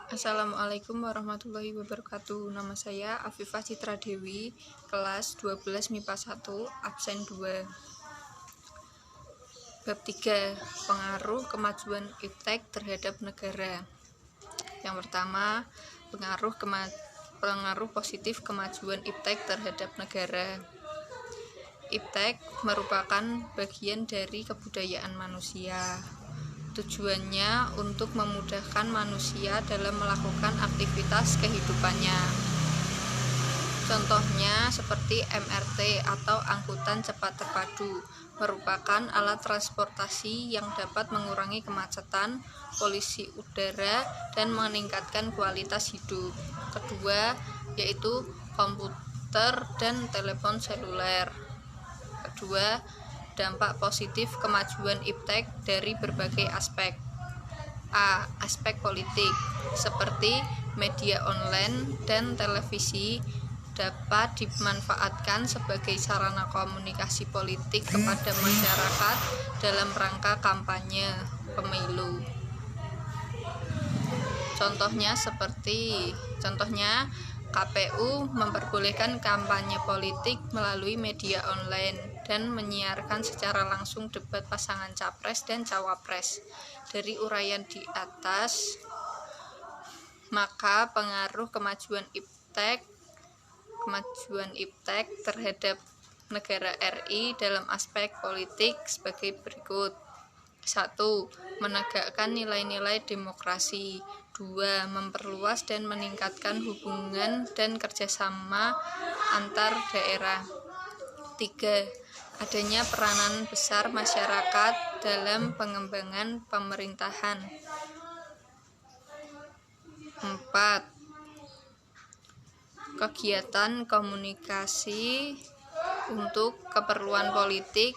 Assalamualaikum warahmatullahi wabarakatuh. Nama saya Afifah Citra Dewi, kelas 12 MIPA 1, absen 2. Bab 3. Pengaruh kemajuan iptek terhadap negara. Yang pertama, pengaruh positif kemajuan iptek terhadap negara. Iptek merupakan bagian dari kebudayaan manusia. Tujuannya untuk memudahkan manusia dalam melakukan aktivitas kehidupannya. Contohnya seperti MRT atau angkutan cepat terpadu, merupakan alat transportasi yang dapat mengurangi kemacetan, polusi udara, dan meningkatkan kualitas hidup. Kedua, yaitu komputer dan telepon seluler. Kedua, dampak positif kemajuan iptek dari berbagai aspek. A. Aspek politik, seperti media online dan televisi dapat dimanfaatkan sebagai sarana komunikasi politik kepada masyarakat dalam rangka kampanye pemilu. Contohnya KPU memperbolehkan kampanye politik melalui media online dan menyiarkan secara langsung debat pasangan capres dan cawapres. Dari uraian di atas, maka pengaruh kemajuan iptek terhadap negara RI dalam aspek politik sebagai berikut. 1. Menegakkan nilai-nilai demokrasi. 2. Memperluas dan meningkatkan hubungan dan kerjasama antar daerah. 3. Adanya peranan besar masyarakat dalam pengembangan pemerintahan. 4. Kegiatan komunikasi untuk keperluan politik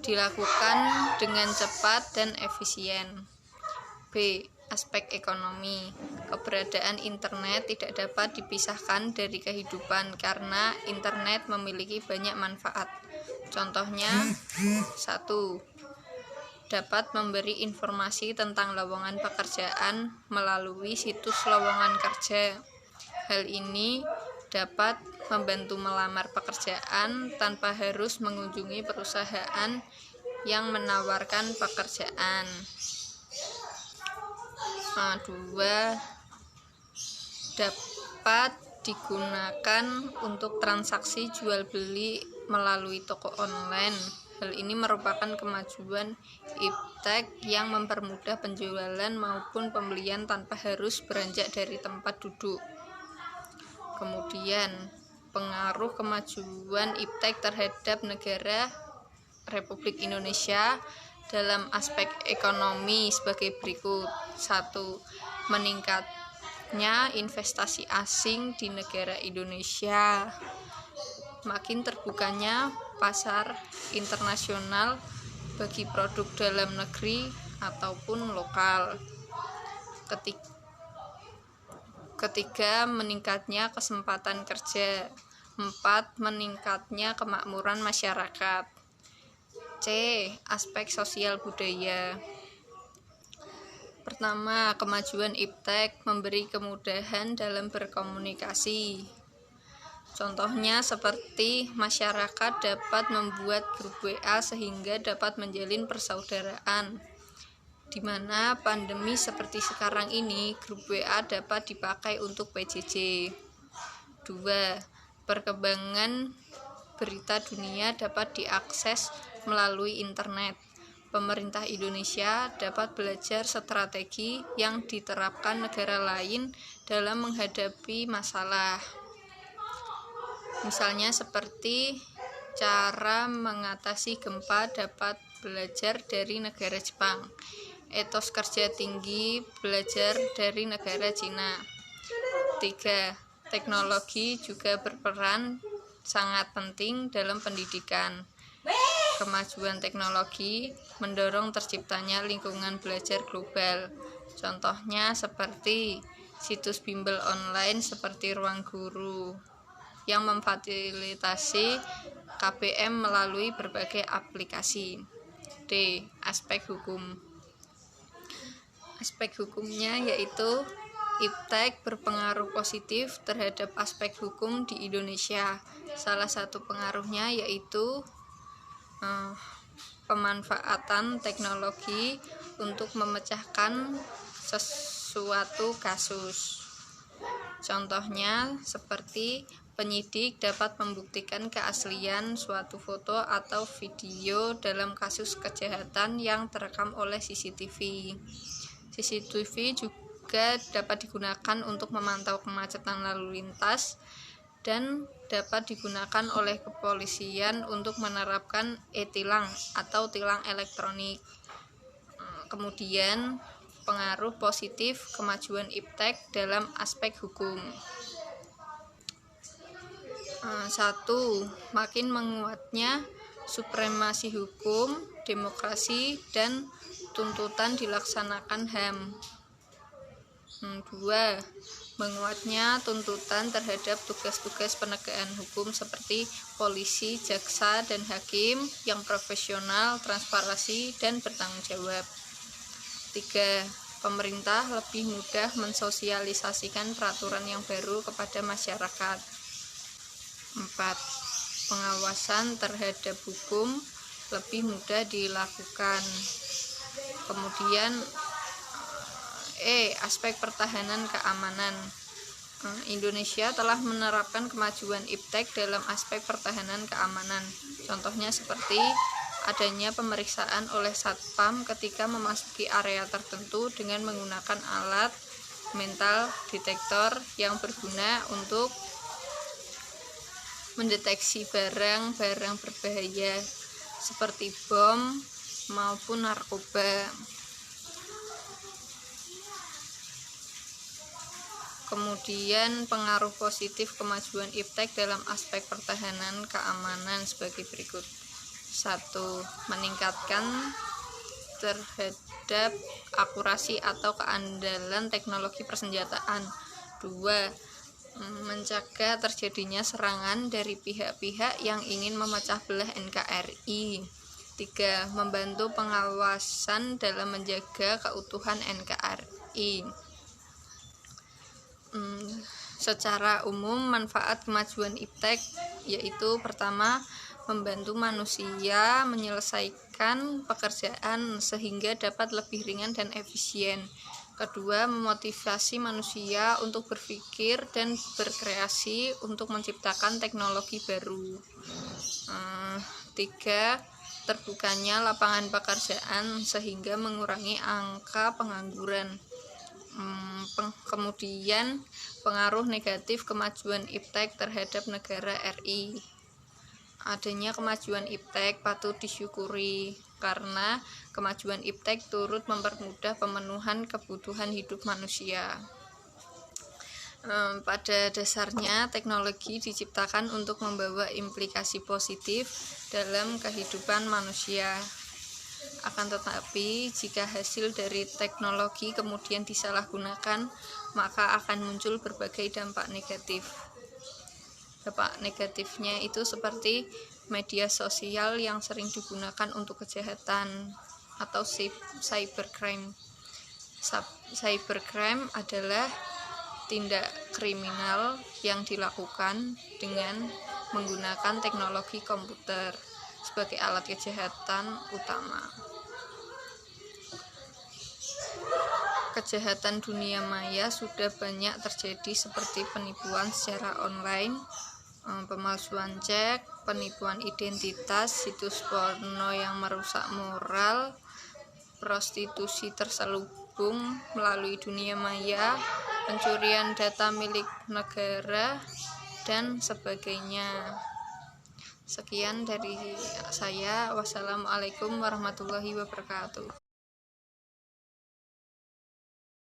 dilakukan dengan cepat dan efisien. B. Aspek ekonomi. Keberadaan internet tidak dapat dipisahkan dari kehidupan karena internet memiliki banyak manfaat. Contohnya, 1. Dapat memberi informasi tentang lowongan pekerjaan melalui situs lowongan kerja. Hal ini dapat membantu melamar pekerjaan tanpa harus mengunjungi perusahaan yang menawarkan pekerjaan. 2. Dapat digunakan untuk transaksi jual beli melalui toko online. Hal ini merupakan kemajuan iptek yang mempermudah penjualan maupun pembelian tanpa harus beranjak dari tempat duduk. Kemudian, pengaruh kemajuan iptek terhadap negara Republik Indonesia dalam aspek ekonomi sebagai berikut. 1. Meningkatnya investasi asing di negara Indonesia. Makin terbukanya pasar internasional bagi produk dalam negeri ataupun lokal. Ketiga, meningkatnya kesempatan kerja. 4. Meningkatnya kemakmuran masyarakat. C. Aspek sosial budaya. Pertama, kemajuan iptek memberi kemudahan dalam berkomunikasi. Contohnya seperti masyarakat dapat membuat grup WA sehingga dapat menjalin persaudaraan. Di mana pandemi seperti sekarang ini, grup WA dapat dipakai untuk PJJ. 2. Perkembangan berita dunia dapat diakses melalui internet. Pemerintah Indonesia dapat belajar strategi yang diterapkan negara lain dalam menghadapi masalah. Misalnya seperti cara mengatasi gempa dapat belajar dari negara Jepang. Etos kerja tinggi belajar dari negara Cina. 3. Teknologi juga berperan sangat penting dalam pendidikan. Kemajuan teknologi mendorong terciptanya lingkungan belajar global. Contohnya seperti situs bimbel online seperti Ruang Guru yang memfasilitasi KBM melalui berbagai aplikasi. D. Aspek hukum. Aspek hukumnya yaitu iptek berpengaruh positif terhadap aspek hukum di Indonesia. Salah satu pengaruhnya yaitu pemanfaatan teknologi untuk memecahkan sesuatu kasus. Contohnya seperti penyidik dapat membuktikan keaslian suatu foto atau video dalam kasus kejahatan yang terekam oleh CCTV. CCTV juga dapat digunakan untuk memantau kemacetan lalu lintas dan dapat digunakan oleh kepolisian untuk menerapkan e-tilang atau tilang elektronik. Kemudian pengaruh positif kemajuan iptek dalam aspek hukum. 1. Makin menguatnya supremasi hukum, demokrasi, dan tuntutan dilaksanakan HAM. 2. Menguatnya tuntutan terhadap tugas-tugas penegakan hukum seperti polisi, jaksa, dan hakim yang profesional, transparansi, dan bertanggung jawab. 3. Pemerintah lebih mudah mensosialisasikan peraturan yang baru kepada masyarakat. 4. Pengawasan terhadap hukum lebih mudah dilakukan. Kemudian aspek pertahanan keamanan. Indonesia telah menerapkan kemajuan iptek dalam aspek pertahanan keamanan. Contohnya seperti adanya pemeriksaan oleh Satpam ketika memasuki area tertentu dengan menggunakan alat metal detektor yang berguna untuk mendeteksi barang-barang berbahaya seperti bom maupun narkoba. Kemudian pengaruh positif kemajuan iptek dalam aspek pertahanan keamanan sebagai berikut. 1. Meningkatkan terhadap akurasi atau keandalan teknologi persenjataan. 2. Mencegah terjadinya serangan dari pihak-pihak yang ingin memecah belah NKRI. 3. Membantu pengawasan dalam menjaga keutuhan NKRI. Secara umum manfaat kemajuan iptek yaitu pertama, membantu manusia menyelesaikan pekerjaan sehingga dapat lebih ringan dan efisien. Kedua, memotivasi manusia untuk berpikir dan berkreasi untuk menciptakan teknologi baru. 3. Terbukanya lapangan pekerjaan sehingga mengurangi angka pengangguran. Kemudian pengaruh negatif kemajuan iptek terhadap negara RI. Adanya kemajuan iptek patut disyukuri karena kemajuan iptek turut mempermudah pemenuhan kebutuhan hidup manusia. Pada dasarnya teknologi diciptakan untuk membawa implikasi positif dalam kehidupan manusia. Akan tetapi jika hasil dari teknologi kemudian disalahgunakan, maka akan muncul berbagai dampak negatif. Dampak negatifnya itu seperti media sosial yang sering digunakan untuk kejahatan atau cybercrime. Cybercrime adalah tindak kriminal yang dilakukan dengan menggunakan teknologi komputer sebagai alat kejahatan utama. Kejahatan dunia maya sudah banyak terjadi seperti penipuan secara online, pemalsuan cek, penipuan identitas, situs porno yang merusak moral, prostitusi terselubung melalui dunia maya, pencurian data milik negara, dan sebagainya. Sekian dari saya. Wassalamualaikum warahmatullahi wabarakatuh.